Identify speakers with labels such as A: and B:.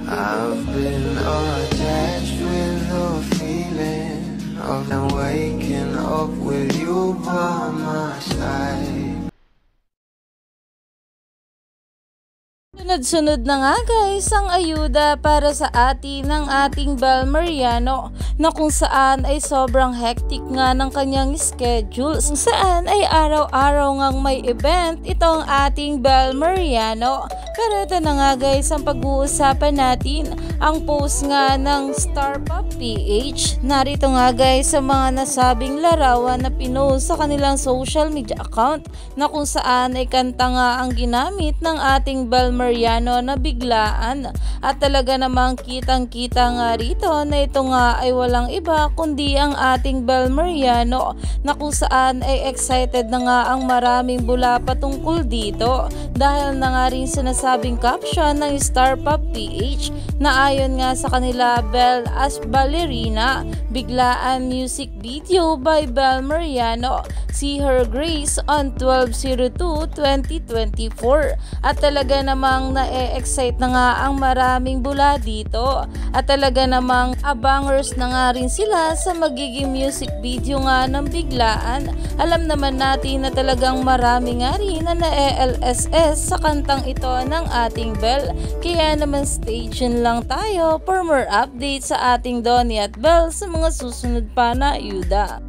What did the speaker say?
A: I've been attached with the feeling of waking up with you by my side.
B: Sunod-sunod na nga guys ang ayuda para sa atin ng ating Bel Mariano na kung saan ay sobrang hectic nga ng kanyang schedule, kung saan ay araw-araw ngang may event itong ating Bel Mariano. Pero ito na nga guys ang pag-uusapan natin, ang post nga ng Star Pop PH. Narito nga guys sa mga nasabing larawan na pinost sa kanilang social media account na kung saan ay kanta nga ang ginamit ng ating Bel Mariano na biglaan, at talaga namang kitang-kita nga rito na ito nga ay walang iba kundi ang ating Bel Mariano na kung saan ay excited na nga ang maraming bula patungkol dito dahil na nga rin sinasabing caption ng Star Pop PH na ayon nga sa kanila, Bel as ballerina, biglaan music video by Bel Mariano, see her grace on 12/02/2024. At talaga namang na-excite na nga ang maraming bula dito at talaga namang abangers na nga rin sila sa magiging music video nga ng biglaan. Alam naman natin na talagang marami nga rin na na-LSS sa kantang ito ng ating Bel, kaya naman stay tuned lang tayo for more updates sa ating Donnie at Bel sa mga susunod pa na ayuda.